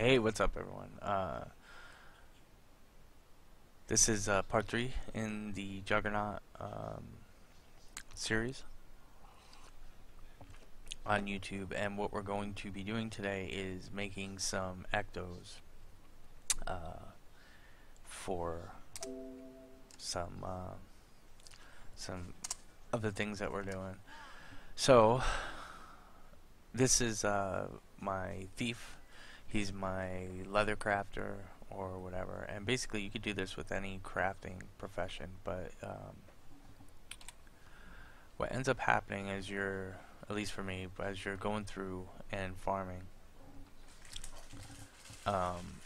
Hey, what's up, everyone? This is part three in the Juggernaut series on YouTube, and what we're going to be doing today is making some ectos for some some of the things that we're doing. So this is my thief. He's my leather crafter or whatever, and basically you could do this with any crafting profession, but what ends up happening as you're, at least for me, as you're going through and farming, um,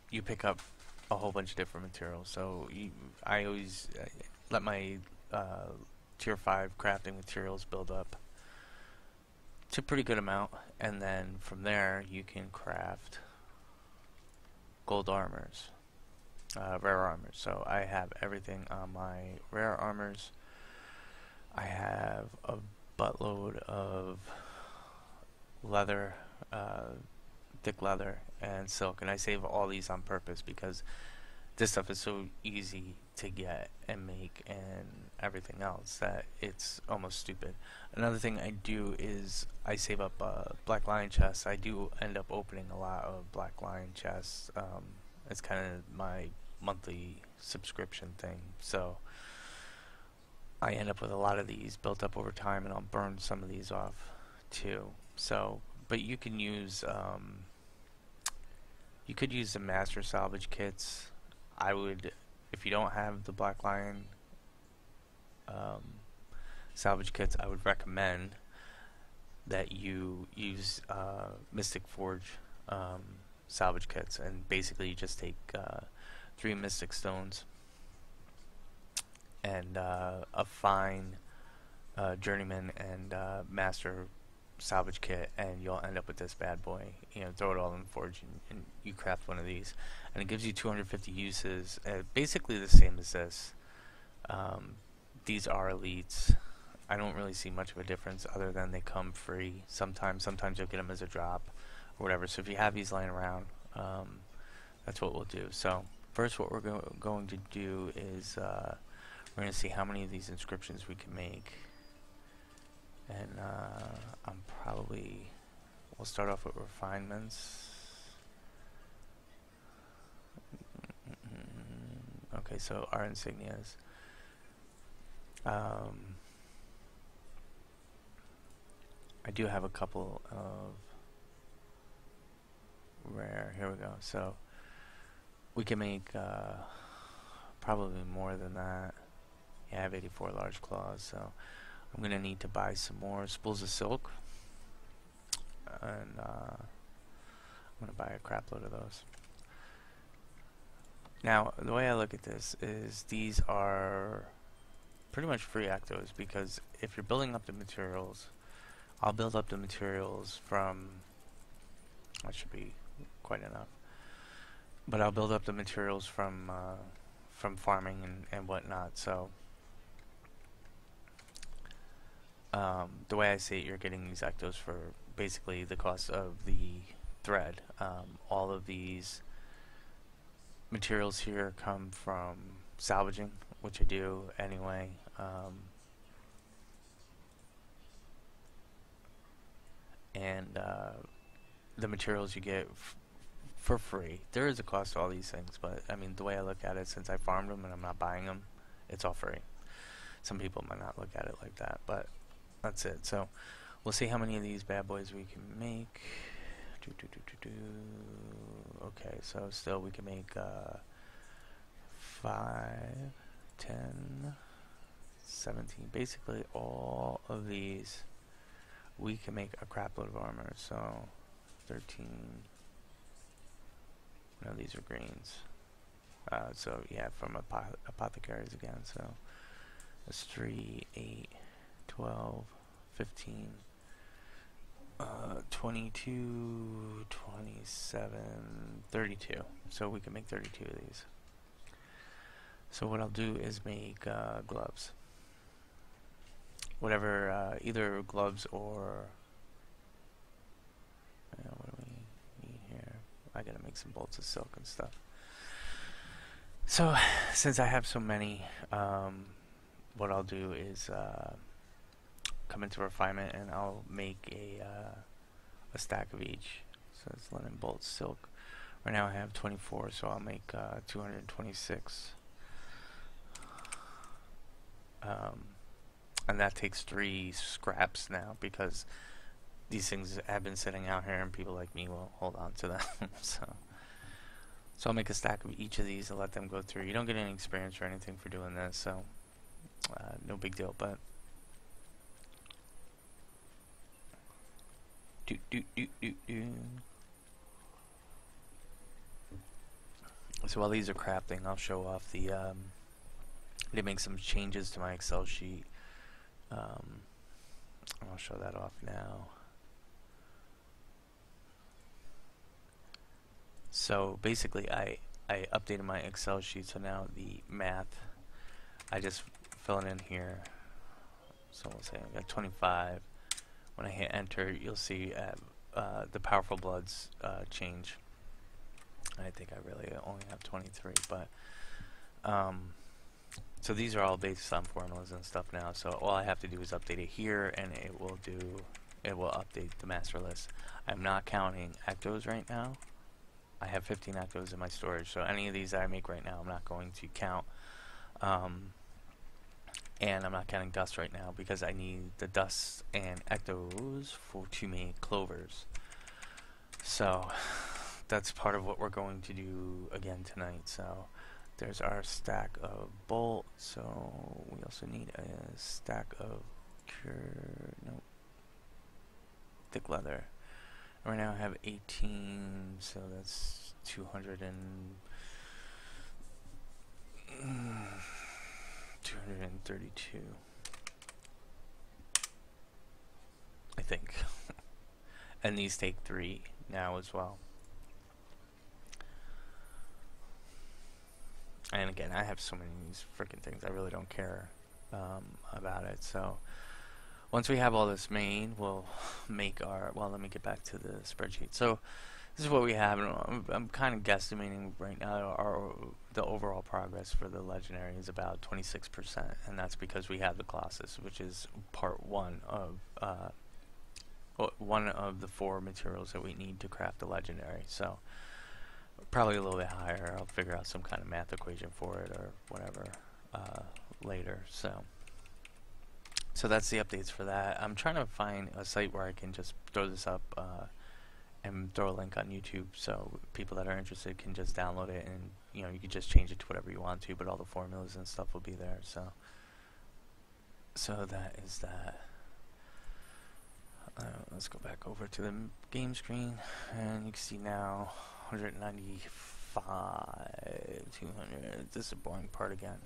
you pick up a whole bunch of different materials. So I always let my tier 5 crafting materials build up to a pretty good amount, and then from there you can craft gold armors, rare armors. So I have everything on my rare armors. I have a buttload of leather, thick leather and silk, and I save all these on purpose because this stuff is so easy to get and make and everything else that it's almost stupid. Another thing I do is I save up black lion chests. I do end up opening a lot of black lion chests. It's kind of my monthly subscription thing, so I end up with a lot of these built up over time, and I'll burn some of these off too. So, but you can use you could use the master salvage kits. I would, if you don't have the Black Lion salvage kits, I would recommend that you use Mystic Forge salvage kits, and basically you just take 3 Mystic Stones and a fine Journeyman and Master salvage kit, and you'll end up with this bad boy. Throw it all in the forge, and you craft one of these, and it gives you 250 uses, basically the same as this. These are elites. I don't really see much of a difference other than they come free sometimes you'll get them as a drop or whatever. So if you have these lying around, that's what we'll do. So first what we're going to do is we're going to see how many of these inscriptions we can make. And we'll start off with refinements. Okay, so our insignias. I do have a couple of rare. Here we go. So we can make probably more than that. Yeah, I have 84 large claws, so I'm going to need to buy some more spools of silk, and I'm going to buy a crap load of those. Now, the way I look at this is these are pretty much free ectos, because if you're building up the materials, I'll build up the materials from, that should be quite enough, but I'll build up the materials from farming and whatnot. So the way I see it, you're getting these ectos for basically the cost of the thread. All of these materials here come from salvaging, which I do anyway. And the materials you get for free. There is a cost to all these things, but I mean, the way I look at it, since I farmed them and I'm not buying them, it's all free. Some people might not look at it like that, but that's it. So we'll see how many of these bad boys we can make. Okay, so still we can make 5, 10, 17. Basically all of these we can make a crap load of armor. So 13. No, these are greens. So yeah, from apothecaries again. So that's 3, 8, 12, 15, 22, 27, 32. So we can make 32 of these. So what I'll do is make gloves. Whatever, either gloves or what do we need here? make some bolts of silk and stuff. So, since I have so many, what I'll do is come into refinement and I'll make a stack of each. So it's linen, bolts, silk. Right now I have 24, so I'll make 226. And that takes 3 scraps now because these things have been sitting out here and people like me will hold on to them. So I'll make a stack of each of these and let them go through. You don't get any experience or anything for doing this, so no big deal. But so while these are crafting, I'll show off the I did make some changes to my Excel sheet. I'll show that off now. So basically I updated my Excel sheet, so now the math, I just fill it in here. So we'll say I got 25. When I hit enter, you'll see the powerful bloods change. I think I really only have 23, but so these are all based on formulas and stuff now. So all I have to do is update it here, and it will update the master list. I'm not counting Ectos right now. I have 15 Ectos in my storage, so any of these that I make right now, I'm not going to count. And I'm not counting dust right now because I need the dust and Ectos to make Clovers. So that's part of what we're going to do again tonight. So there's our stack of bolts. So we also need a stack of thick leather. Right now I have 18, so that's 232, I think. And these take 3 now as well. And again, I have so many of these freaking things, I really don't care about it. So once we have all this made, we'll make our, well, let me get back to the spreadsheet. So this is what we have, and I'm kind of guesstimating right now the overall progress for the legendary is about 26%, and that's because we have the Colossus, which is part 1 of one of the 4 materials that we need to craft the legendary. So probably a little bit higher. I'll figure out some kind of math equation for it or whatever later. So that's the updates for that. I'm trying to find a site where I can just throw this up and throw a link on YouTube, so people that are interested can just download it, and you can just change it to whatever you want to, but all the formulas and stuff will be there. So that is that. Let's go back over to the game screen, and you can see now 195, 200. This is a boring part again.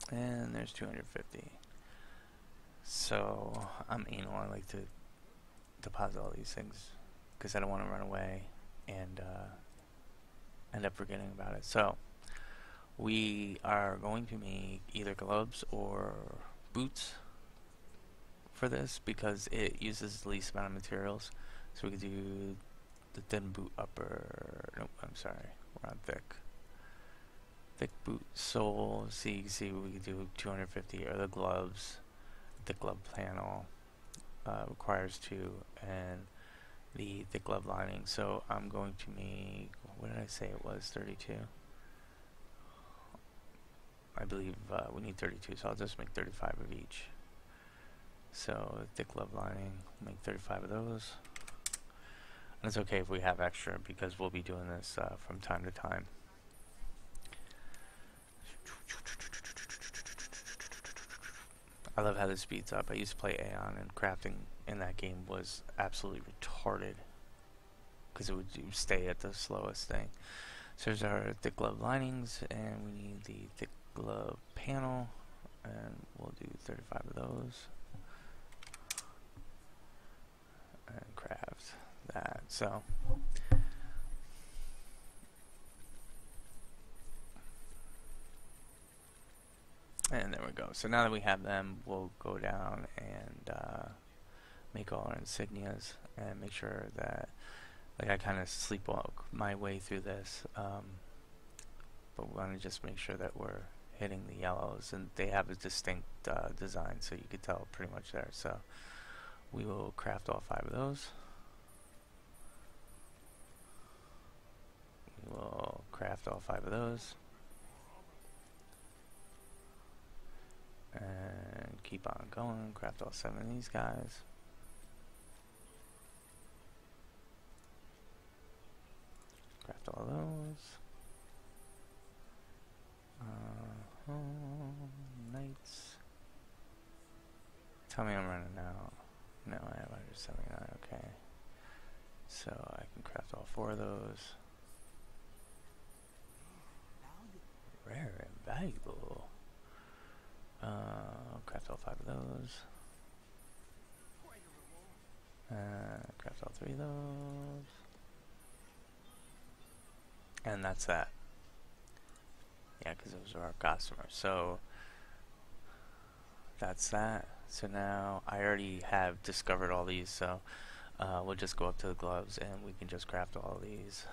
And there's 250. So I'm anal. I like to deposit all these things because I don't want to run away and end up forgetting about it. So we are going to make either gloves or boots for this because it uses the least amount of materials. So we could do the thin boot upper. Nope, I'm sorry, we're on thick boot sole. See, you can see we could do 250, or the gloves. The glove panel requires 2, and the thick glove lining. So I'm going to make, what did I say it was, 32? I believe we need 32, so I'll just make 35 of each. So thick glove lining, make 35 of those. And it's okay if we have extra because we'll be doing this from time to time. I love how this speeds up. I used to play Aeon, and crafting in that game was absolutely retarded because it would stay at the slowest thing. So there's our thick glove linings, and we need the thick glove panel, and we'll do 35 of those and craft that. So go. So now that we have them, we'll go down and make all our insignias and make sure that, like, I kind of sleepwalk my way through this, but we want to just make sure that we're hitting the yellows, and they have a distinct design, so you could tell pretty much there. So we will craft all 5 of those. We will craft all 5 of those. And keep on going, craft all 7 of these guys. Craft all those. Knights. Tell me I'm running out. No, I have 179, okay. So I can craft all 4 of those. Rare and valuable. Craft all 5 of those. Craft all 3 of those. And that's that. Yeah, because those are our customers. So that's that. So now I already have discovered all these, so we'll just go up to the gloves and we can just craft all of these.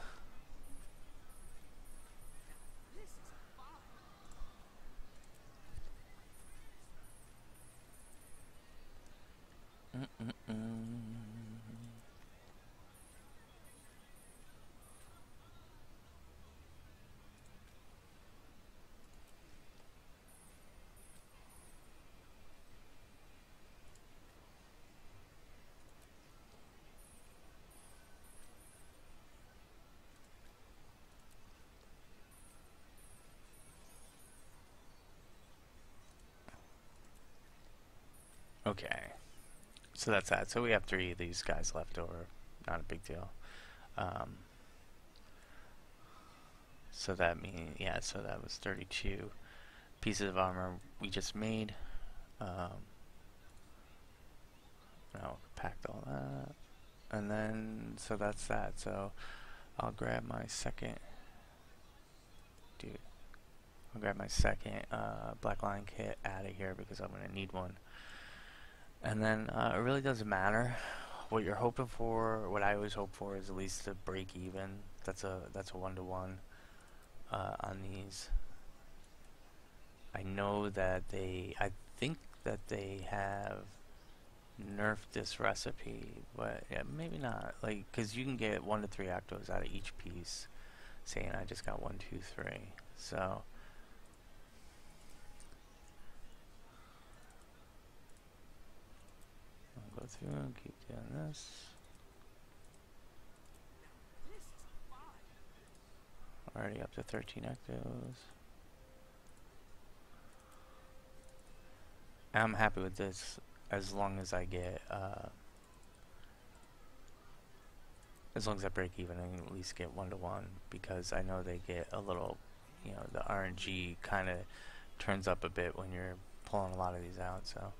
Okay, so that's that. So we have 3 of these guys left over. Not a big deal. So that means, yeah, so that was 32 pieces of armor we just made. Now packed all that. And then, so that's that. So I'll grab my second, I'll grab my second Black Lion kit out of here because I'm going to need one. And then it really doesn't matter what you're hoping for. What I always hope for is at least to break even. That's a 1-to-1 on these. I know that I think that they have nerfed this recipe, but yeah, maybe not. Like, because you can get 1 to 3 Ectos out of each piece. Saying I just got 1, 2, 3. So I'll go through and keep doing this. Already up to 13 Ectos. I'm happy with this as long as I get, as long as I break even and at least get 1-to-1, because I know they get a little, you know, the RNG kind of turns up a bit when you're pulling a lot of these out. So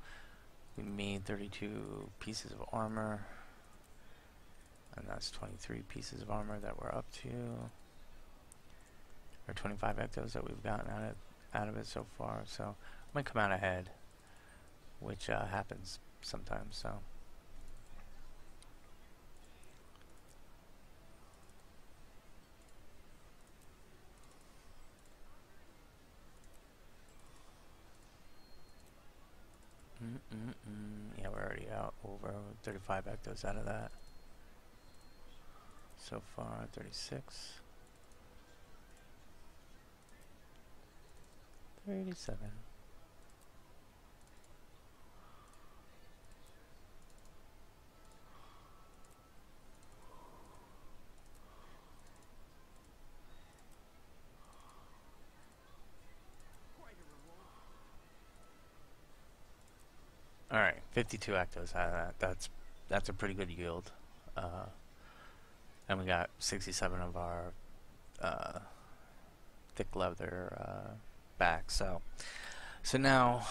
we made 32 pieces of armor, and that's 23 pieces of armor that we're up to, or 25 Ectos that we've gotten out of it so far. So I might come out ahead, which happens sometimes. So yeah, we're already out over 35 Ectos out of that so far. 36, 37. Alright, 52 Ectos out of that. That's a pretty good yield. And we got 67 of our thick leather back. So now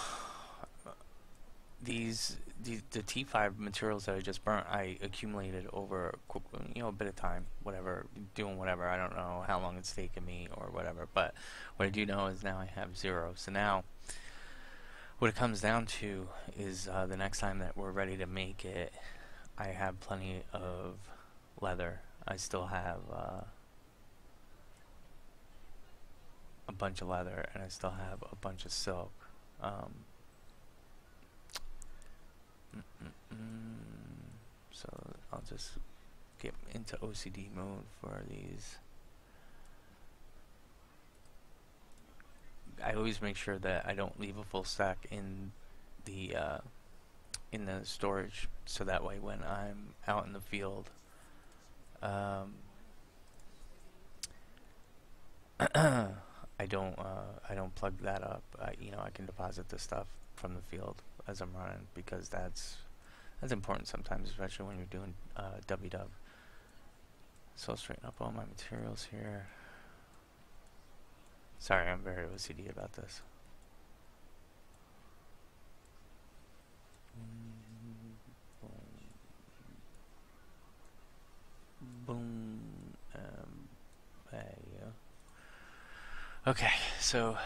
the T5 materials that I just burnt, I accumulated over a bit of time, doing whatever. I don't know how long it's taken me or whatever, but what I do know is now I have 0. So now what it comes down to is the next time that we're ready to make it, I have plenty of leather. I still have a bunch of leather, and I still have a bunch of silk. So I'll just get into OCD mode for these. I always make sure that I don't leave a full stack in the storage, so that way when I'm out in the field, I don't plug that up. You know, I can deposit the stuff from the field as I'm running, because that's important sometimes, especially when you're doing WW. So I'll straighten up all my materials here. Sorry, I'm very OCD about this. Boom. Okay, so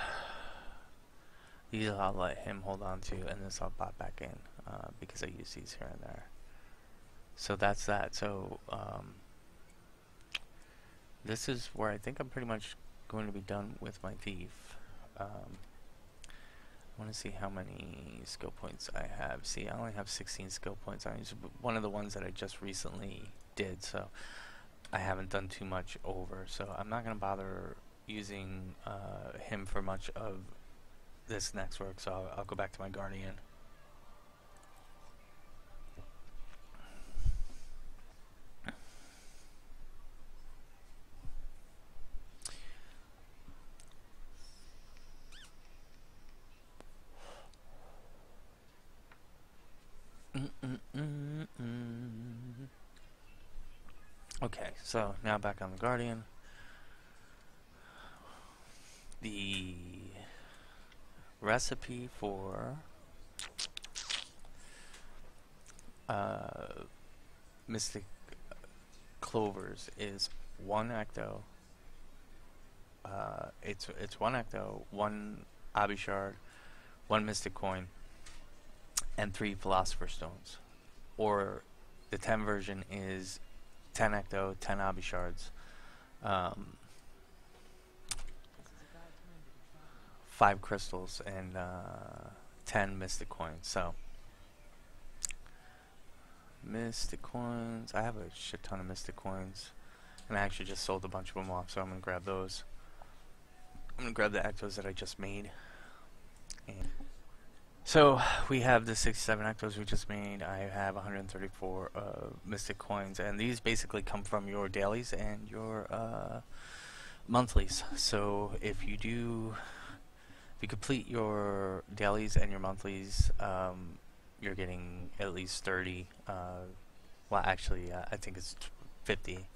these I'll let him hold on to, and this I'll pop back in because I use these here and there. So that's that. So this is where I think I'm pretty much going to be done with my thief. I want to see how many skill points I have. See, I only have 16 skill points. I use one of the ones that I just recently did, so I haven't done too much over. So I'm not going to bother using him for much of this next work, so I'll go back to my Guardian. Okay, so now back on the Guardian. The recipe for Mystic Clovers is 1 Ecto. It's 1 Ecto, 1 Obby Shard, 1 Mystic Coin, and 3 Philosopher's Stones. Or the 10 version is 10 Ecto, 10 Obby Shards, 5 crystals, and 10 Mystic Coins. So, Mystic Coins, I have a shit ton of Mystic Coins, and I actually just sold a bunch of them off, so I'm going to grab those. I'm going to grab the Ectos that I just made. And so we have the 67 Ectos we just made. I have 134 Mystic Coins, and these basically come from your dailies and your monthlies. So if you complete your dailies and your monthlies, you're getting at least 30. Well, actually, I think it's 50,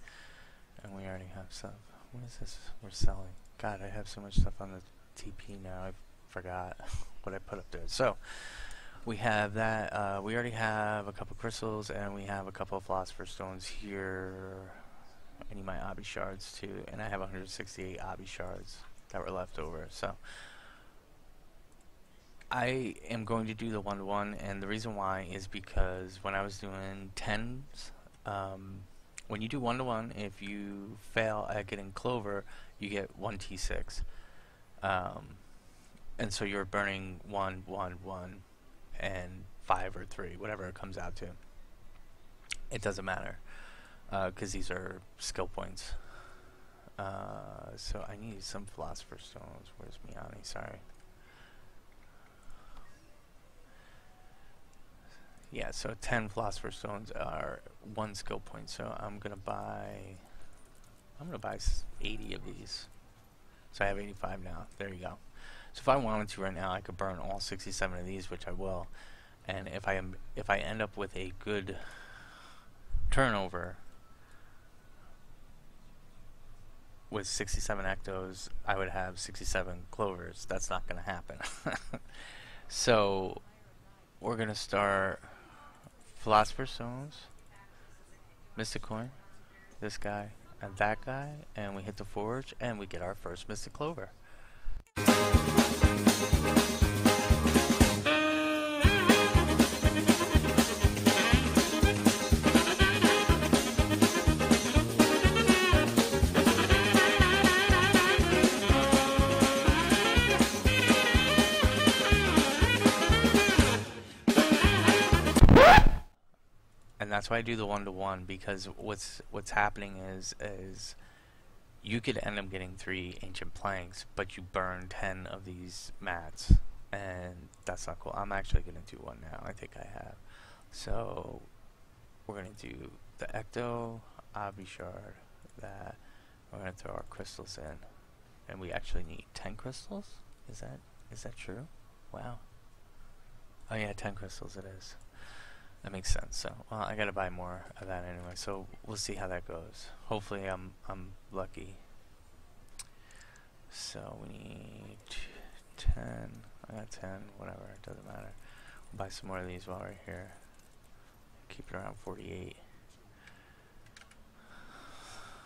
and we already have stuff. What is this we're selling? God, I have so much stuff on the TP now. I forgot what I put up there. So we have that. We already have a couple crystals, and we have a couple of Philosopher's Stones here. I need my Obby Shards too, and I have 168 Obby Shards that were left over. So I am going to do the 1-to-1, and the reason why is because when I was doing 10s, when you do 1-to-1, if you fail at getting Clover, you get 1 T6. And so you're burning 1, 1, 1, and 5 or 3, whatever it comes out to. It doesn't matter, because these are skill points. So I need some Philosopher's Stones. Where's Miani? Sorry. Yeah, so 10 Philosopher's Stones are 1 skill point. So I'm gonna buy 80 of these. So I have 85 now. There you go. So if I wanted to right now, I could burn all 67 of these, which I will. And if I end up with a good turnover with 67 Ectos, I would have 67 Clovers. That's not going to happen. So we're going to start Philosopher's Stones, Mystic Coin, this guy, and that guy, and we hit the forge, and we get our first Mystic Clover. that's why I do the 1-to-1, because what's happening is you could end up getting 3 ancient planks, but you burn 10 of these mats, and that's not cool. I'm actually gonna do one now. I think I have. So we're gonna do the Ecto Obby shard. That we're gonna throw our crystals in, and we actually need 10 crystals. Is that true? Wow. Oh yeah, 10 crystals it is. That makes sense. So, well, I gotta buy more of that anyway. So we'll see how that goes. Hopefully, I'm lucky. So we need 10. I got 10. Whatever. It doesn't matter. We'll buy some more of these while we're here. Keep it around 48.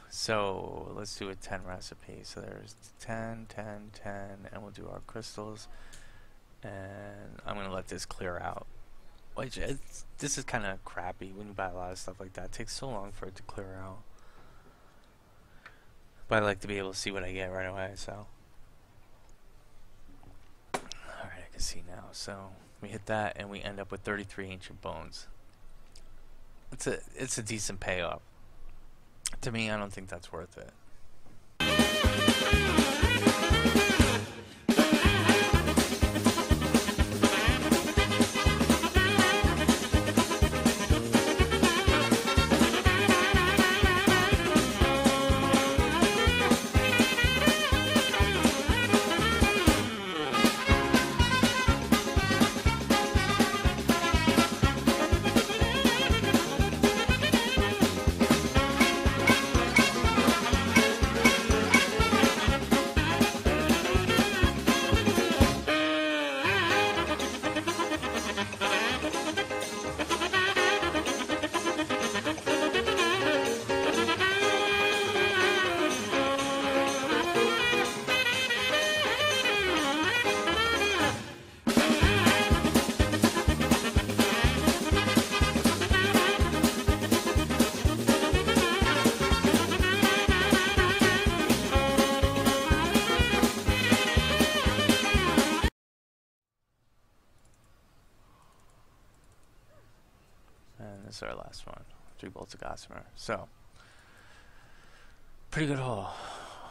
So let's do a 10 recipe. So there's 10, 10, 10, and we'll do our crystals. And I'm gonna let this clear out. Which this is kind of crappy when you buy a lot of stuff like that. It takes so long for it to clear out. But I like to be able to see what I get right away, so. Alright, I can see now. So we hit that and we end up with 33 ancient bones. It's a decent payoff. To me, I don't think that's worth it. And this is our last one. 3 bolts of gossamer. So, pretty good haul.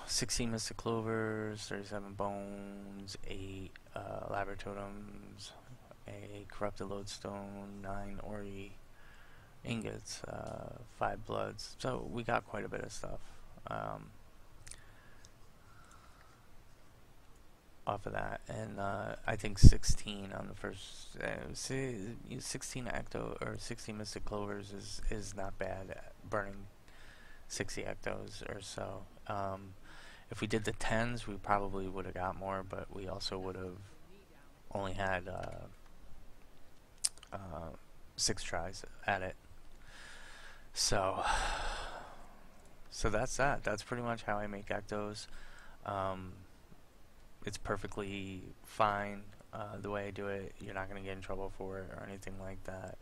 16 mystic clovers, 37 bones, 8 labor totems, a corrupted lodestone, 9 ori ingots, 5 bloods. So we got quite a bit of stuff off of that, and I think 16 on the first 16 Ecto or 16 mystic clovers is not bad, burning 60 Ectos or so. If we did the 10s, we probably would have got more, but we also would have only had 6 tries at it. So that's that. That's pretty much how I make Ectos. It's perfectly fine the way I do it. You're not going to get in trouble for it or anything like that.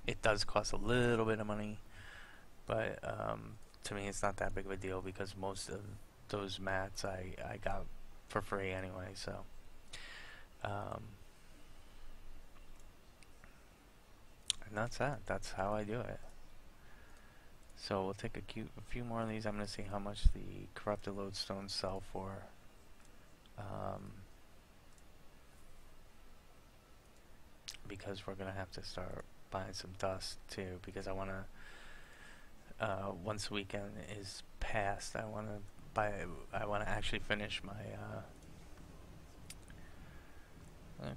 It does cost a little bit of money, but to me it's not that big of a deal because most of those mats I got for free anyway. So and that's that. That's how I do it. So we'll take a few more of these. I'm going to see how much the corrupted lodestones sell for. Because we're going to have to start buying some dust too, because I want to, once the weekend is past, I want to actually finish my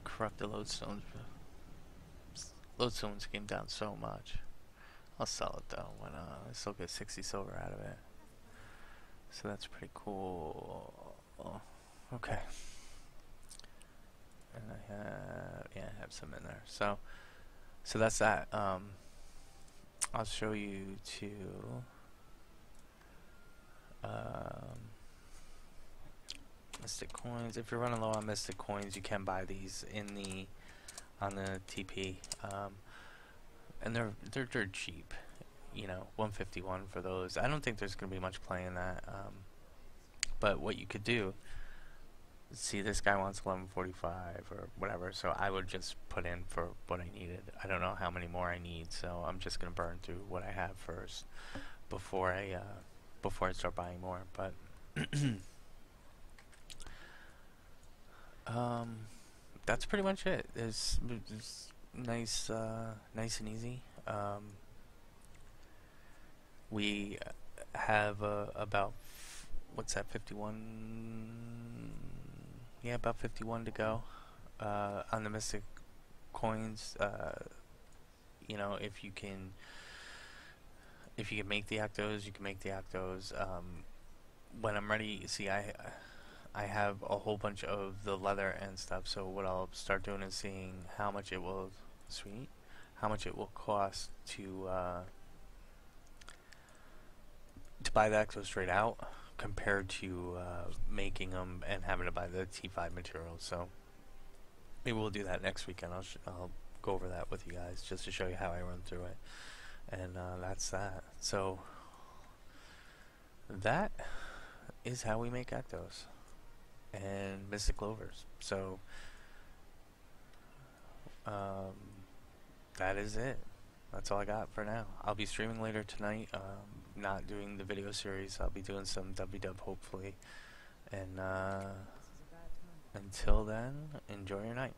corrupted lodestones. Lodestones came down so much. I'll sell it though when I still get 60 silver out of it. So that's pretty cool. Okay. And I have some in there. So that's that. I'll show you two mystic coins. If you're running low on mystic coins, you can buy these on the TP. And they're dirt cheap, you know, 151 for those. I don't think there's gonna be much play in that. But what you could do see, this guy wants 1145 or whatever, so I would just put in for what I needed. I don't know how many more I need, so I'm just gonna burn through what I have first before I start buying more. But um, that's pretty much it. It's nice, nice and easy. We have about what's that, 51? Yeah, about 51 to go on the Mystic coins. You know, if you can make the Ectos, you can make the Ectos. When I'm ready, see, I have a whole bunch of the leather and stuff. So what I'll start doing is seeing how much it will, sweet, how much it will cost to buy the Ectos straight out compared to making them and having to buy the T5 materials. So maybe we'll do that next weekend. I'll go over that with you guys just to show you how I run through it. And that's that. So that is how we make Ectos and Mystic Clovers. So um, that is it. That's all I got for now. I'll be streaming later tonight. Not doing the video series. I'll be doing some W-dub hopefully. And until then, enjoy your night.